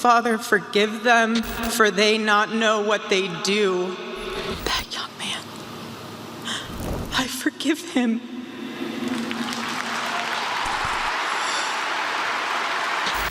Father, forgive them, for they not know what they do. That young man, I forgive him.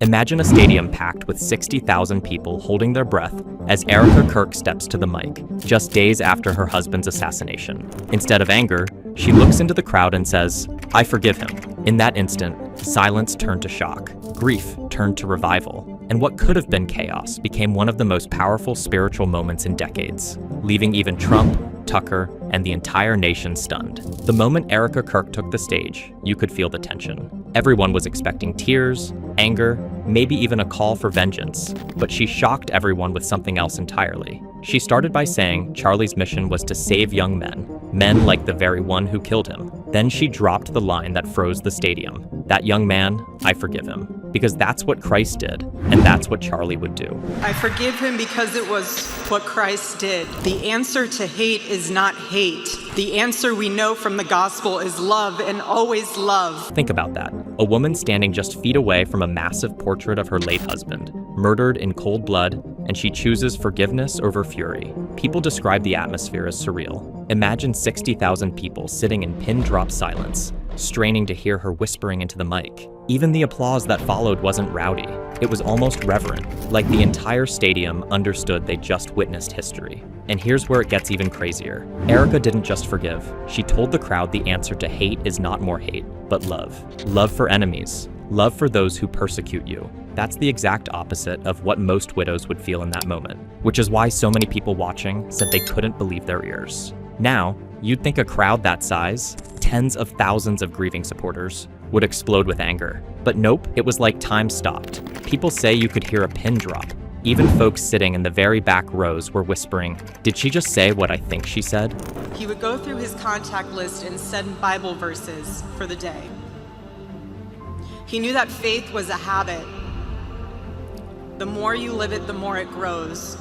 Imagine a stadium packed with 60,000 people holding their breath as Erika Kirk steps to the mic, just days after her husband's assassination. Instead of anger, she looks into the crowd and says, "I forgive him." In that instant, silence turned to shock, grief turned to revival, and what could have been chaos became one of the most powerful spiritual moments in decades, leaving even Trump, Tucker, and the entire nation stunned. The moment Erika Kirk took the stage, you could feel the tension. Everyone was expecting tears, anger, maybe even a call for vengeance, but she shocked everyone with something else entirely. She started by saying Charlie's mission was to save young men like the very one who killed him. Then she dropped the line that froze the stadium. That young man, I forgive him. Because that's what Christ did, and that's what Charlie would do. I forgive him because it was what Christ did. The answer to hate is not hate. The answer we know from the gospel is love, and always love. Think about that. A woman standing just feet away from a massive portrait of her late husband, murdered in cold blood, and she chooses forgiveness over fury. People describe the atmosphere as surreal. Imagine 60,000 people sitting in pin-drop silence, straining to hear her whispering into the mic. Even the applause that followed wasn't rowdy. It was almost reverent, like the entire stadium understood they just witnessed history. And here's where it gets even crazier. Erika didn't just forgive. She told the crowd the answer to hate is not more hate, but love. Love for enemies. Love for those who persecute you. That's the exact opposite of what most widows would feel in that moment, which is why so many people watching said they couldn't believe their ears. Now, you'd think a crowd that size, tens of thousands of grieving supporters, would explode with anger. But nope, it was like time stopped. People say you could hear a pin drop. Even folks sitting in the very back rows were whispering, "Did she just say what I think she said?" He would go through his contact list and send Bible verses for the day. He knew that faith was a habit. The more you live it, the more it grows.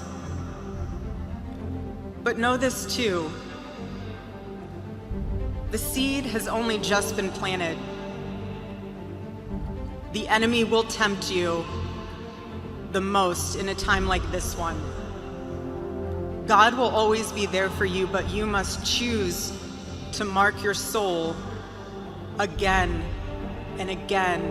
But know this too. The seed has only just been planted. The enemy will tempt you the most in a time like this one. God will always be there for you, but you must choose to mark your soul again and again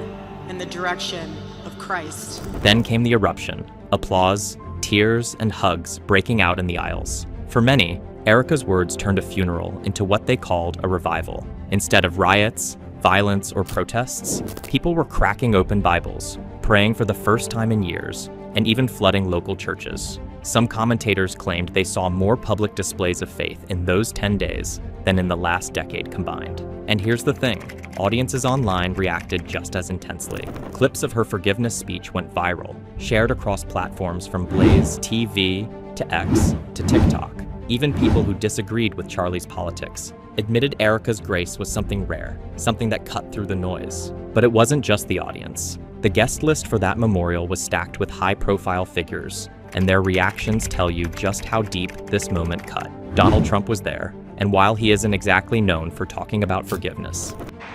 in the direction of Christ. Then came the eruption, applause, tears, and hugs breaking out in the aisles. For many, Erika's words turned a funeral into what they called a revival. Instead of riots, violence, or protests, people were cracking open Bibles, praying for the first time in years, and even flooding local churches. Some commentators claimed they saw more public displays of faith in those 10 days than in the last decade combined. And here's the thing, audiences online reacted just as intensely. Clips of her forgiveness speech went viral, shared across platforms from Blaze TV to X to TikTok. Even people who disagreed with Charlie's politics admitted Erika's grace was something rare, something that cut through the noise. But it wasn't just the audience. The guest list for that memorial was stacked with high-profile figures, and their reactions tell you just how deep this moment cut. Donald Trump was there, and while he isn't exactly known for talking about forgiveness,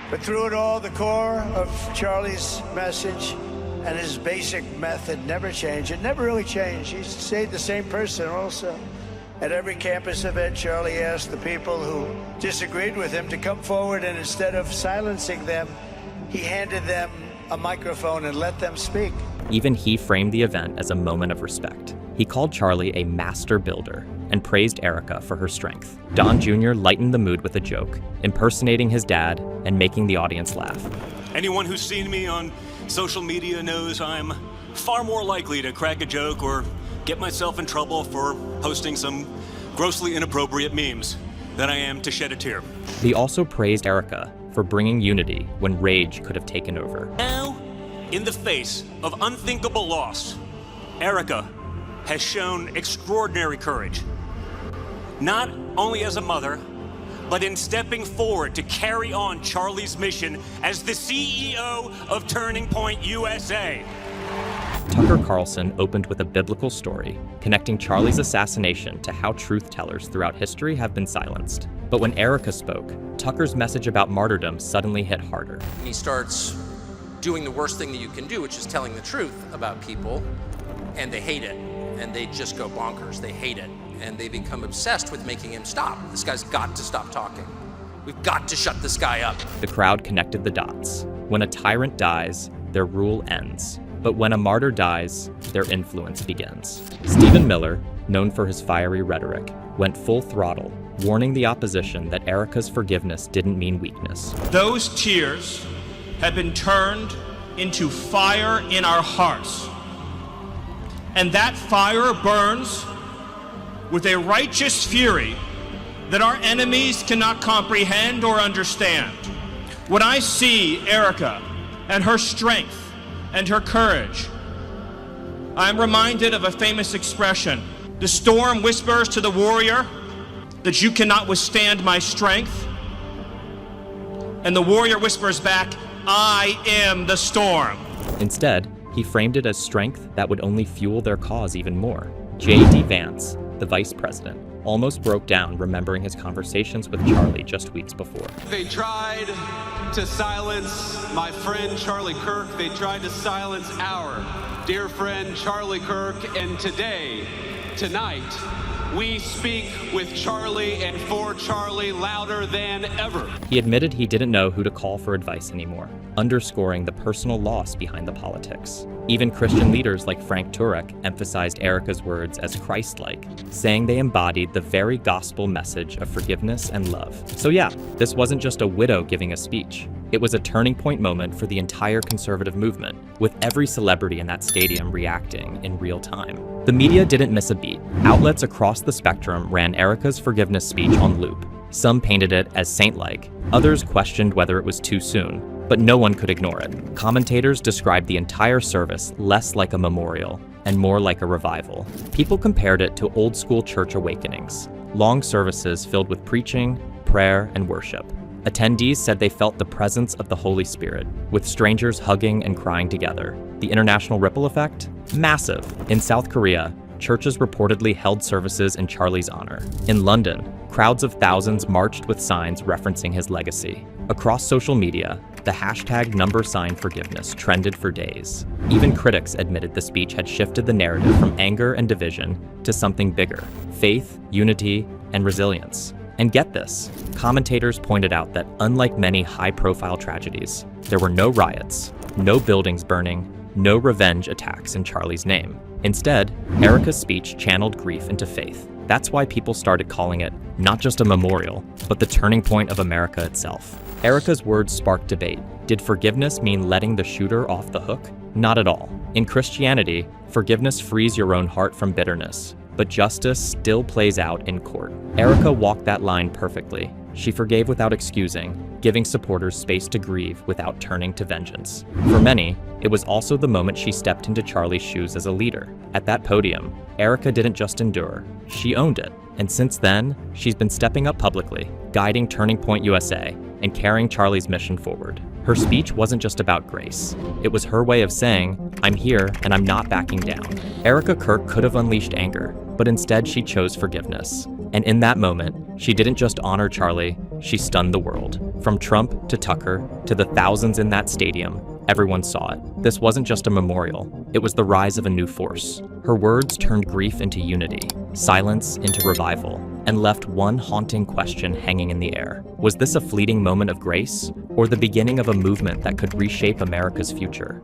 but through it all, the core of Charlie's message and his basic method never changed. It never really changed. He stayed the same person also. At every campus event, Charlie asked the people who disagreed with him to come forward, and instead of silencing them, he handed them a microphone and let them speak. Even he framed the event as a moment of respect. He called Charlie a master builder and praised Erika for her strength. Don Jr. lightened the mood with a joke, impersonating his dad and making the audience laugh. Anyone who's seen me on social media knows I'm far more likely to crack a joke or get myself in trouble for posting some grossly inappropriate memes than I am to shed a tear. He also praised Erika for bringing unity when rage could have taken over. Now, in the face of unthinkable loss, Erika has shown extraordinary courage. Not only as a mother, but in stepping forward to carry on Charlie's mission as the CEO of Turning Point USA. Tucker Carlson opened with a biblical story, connecting Charlie's assassination to how truth-tellers throughout history have been silenced. But when Erika spoke, Tucker's message about martyrdom suddenly hit harder. He starts doing the worst thing that you can do, which is telling the truth about people. and they hate it, and they just go bonkers. They hate it, and they become obsessed with making him stop. This guy's got to stop talking. We've got to shut this guy up. The crowd connected the dots. When a tyrant dies, their rule ends. But when a martyr dies, their influence begins. Stephen Miller, known for his fiery rhetoric, went full throttle, warning the opposition that Erika's forgiveness didn't mean weakness. Those tears have been turned into fire in our hearts. And that fire burns with a righteous fury that our enemies cannot comprehend or understand. When I see Erika and her strength and her courage, I'm reminded of a famous expression. The storm whispers to the warrior that you cannot withstand my strength. And the warrior whispers back, I am the storm. Instead, he framed it as strength that would only fuel their cause even more. J.D. Vance, the vice president, almost broke down remembering his conversations with Charlie just weeks before. They tried to silence my friend Charlie Kirk. They tried to silence our dear friend Charlie Kirk. And today, tonight, we speak with Charlie and for Charlie louder than ever. He admitted he didn't know who to call for advice anymore, underscoring the personal loss behind the politics. Even Christian leaders like Frank Turek emphasized Erika's words as Christ-like, saying they embodied the very gospel message of forgiveness and love. So yeah, this wasn't just a widow giving a speech. It was a turning point moment for the entire conservative movement, with every celebrity in that stadium reacting in real time. The media didn't miss a beat. Outlets across the spectrum ran Erika's forgiveness speech on loop. Some painted it as saint-like, others questioned whether it was too soon, but no one could ignore it. Commentators described the entire service less like a memorial and more like a revival. People compared it to old-school church awakenings, long services filled with preaching, prayer, and worship. Attendees said they felt the presence of the Holy Spirit, with strangers hugging and crying together. The international ripple effect? Massive. In South Korea, churches reportedly held services in Charlie's honor. In London, crowds of thousands marched with signs referencing his legacy. Across social media, the hashtag #forgiveness trended for days. Even critics admitted the speech had shifted the narrative from anger and division to something bigger: faith, unity, and resilience. And get this, commentators pointed out that unlike many high-profile tragedies, there were no riots, no buildings burning, no revenge attacks in Charlie's name. Instead, Erika's speech channeled grief into faith. That's why people started calling it not just a memorial, but the turning point of America itself. Erika's words sparked debate. Did forgiveness mean letting the shooter off the hook? Not at all. In Christianity, forgiveness frees your own heart from bitterness, but justice still plays out in court. Erika walked that line perfectly. She forgave without excusing, giving supporters space to grieve without turning to vengeance. For many, it was also the moment she stepped into Charlie's shoes as a leader. At that podium, Erika didn't just endure, she owned it. And since then, she's been stepping up publicly, guiding Turning Point USA, and carrying Charlie's mission forward. Her speech wasn't just about grace. It was her way of saying, I'm here and I'm not backing down. Erika Kirk could have unleashed anger, but instead she chose forgiveness. And in that moment, she didn't just honor Charlie, she stunned the world. From Trump to Tucker to the thousands in that stadium, everyone saw it. This wasn't just a memorial, it was the rise of a new force. Her words turned grief into unity, silence into revival, and left one haunting question hanging in the air. Was this a fleeting moment of grace, or the beginning of a movement that could reshape America's future?